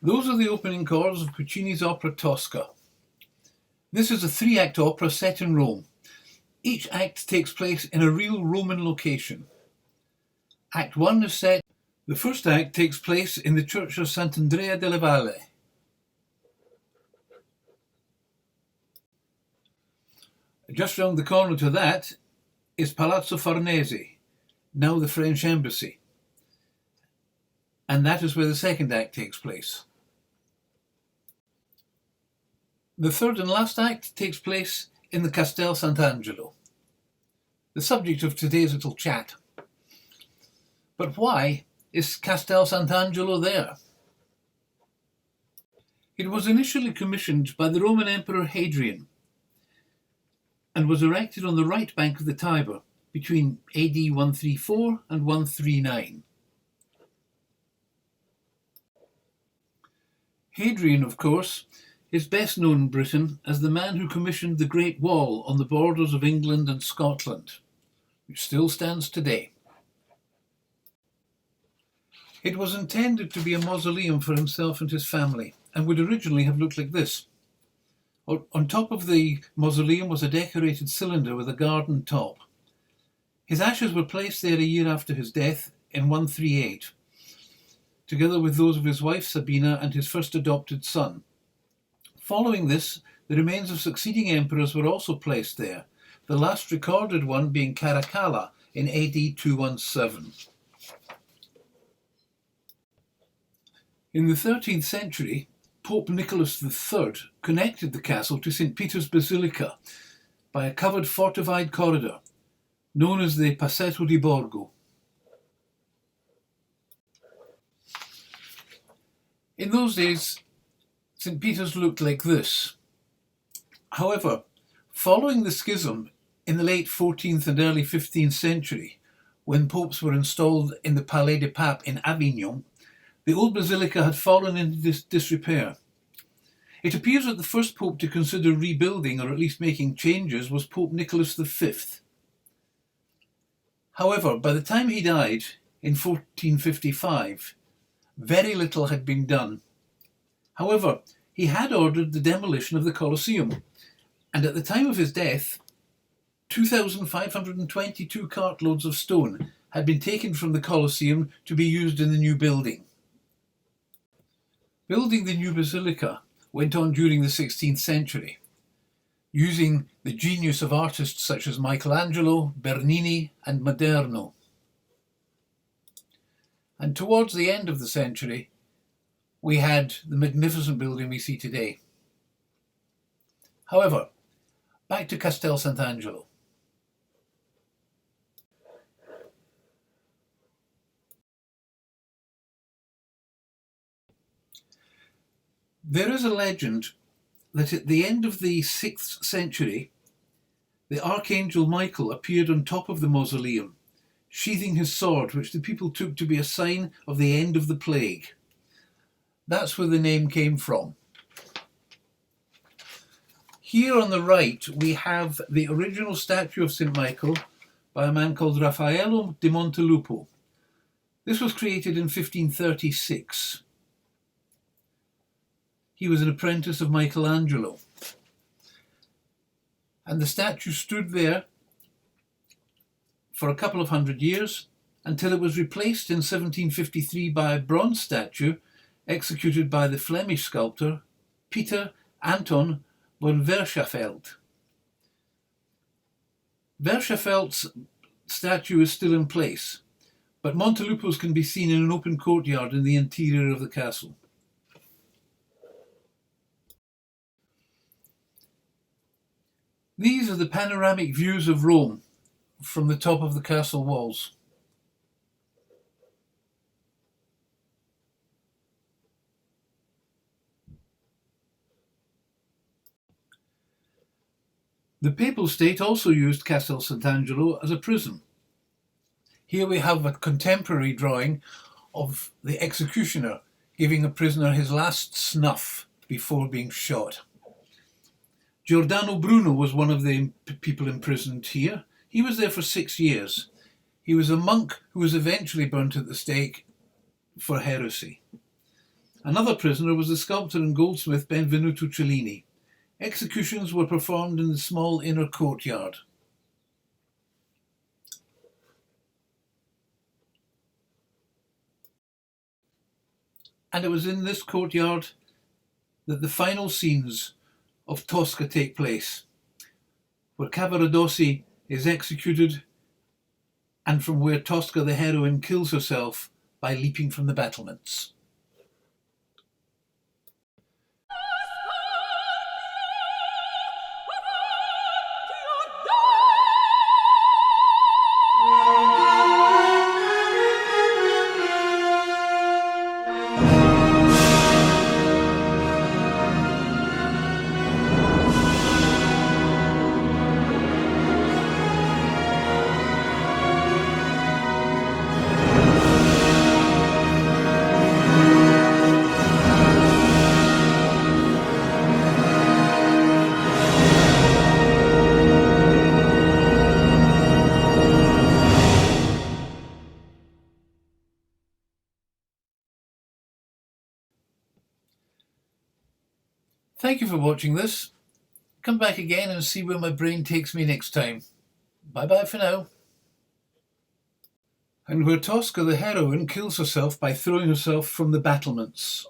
Those are the opening chords of Puccini's opera Tosca. This is a three-act opera set in Rome. Each act takes place in a real Roman location. Act 1 is set. The first act takes place in the church of Sant'Andrea della Valle. Just round the corner to that is Palazzo Farnese, now the French embassy. And that is where the second act takes place. The third and last act takes place in the Castel Sant'Angelo, the subject of today's little chat. But why is Castel Sant'Angelo there? It was initially commissioned by the Roman Emperor Hadrian and was erected on the right bank of the Tiber between AD 134 and 139. Hadrian, of course, is best known in Britain as the man who commissioned the Great Wall on the borders of England and Scotland, which still stands today. It was intended to be a mausoleum for himself and his family, and would originally have looked like this. On top of the mausoleum was a decorated cylinder with a garden top. His ashes were placed there a year after his death in 138, together with those of his wife Sabina and his first adopted son. Following this, the remains of succeeding emperors were also placed there, the last recorded one being Caracalla in AD 217. In the 13th century, Pope Nicholas III connected the castle to St. Peter's Basilica by a covered fortified corridor, known as the Passetto di Borgo. In those days, St. Peter's looked like this. However, following the schism in the late 14th and early 15th century, when popes were installed in the Palais des Papes in Avignon, the old basilica had fallen into disrepair. It appears that the first pope to consider rebuilding or at least making changes was Pope Nicholas V. However, by the time he died in 1455, very little had been done. However, he had ordered the demolition of the Colosseum, and at the time of his death, 2,522 cartloads of stone had been taken from the Colosseum to be used in the new building. Building the new basilica went on during the 16th century, using the genius of artists such as Michelangelo, Bernini and Maderno. And towards the end of the century, we had the magnificent building we see today. However, back to Castel Sant'Angelo. There is a legend that at the end of the 6th century, the Archangel Michael appeared on top of the mausoleum, sheathing his sword, which the people took to be a sign of the end of the plague. That's where the name came from. Here on the right, we have the original statue of St. Michael by a man called Raffaello di Montelupo. This was created in 1536. He was an apprentice of Michelangelo. And the statue stood there for a couple of hundred years until it was replaced in 1753 by a bronze statue executed by the Flemish sculptor Peter Anton von Verschaffelt. Verschaffelt's statue is still in place, but Montelupo's can be seen in an open courtyard in the interior of the castle. These are the panoramic views of Rome from the top of the castle walls. The Papal State also used Castel Sant'Angelo as a prison. Here we have a contemporary drawing of the executioner giving a prisoner his last snuff before being shot. Giordano Bruno was one of the people imprisoned here. He was there for 6 years. He was a monk who was eventually burnt at the stake for heresy. Another prisoner was the sculptor and goldsmith Benvenuto Cellini. Executions were performed in the small inner courtyard. And it was in this courtyard that the final scenes of Tosca take place, where Cavaradossi is executed and from where Tosca the heroine kills herself by leaping from the battlements. Thank you for watching this. Come back again and see where my brain takes me next time. Bye bye for now. And where Tosca the heroine kills herself by throwing herself from the battlements.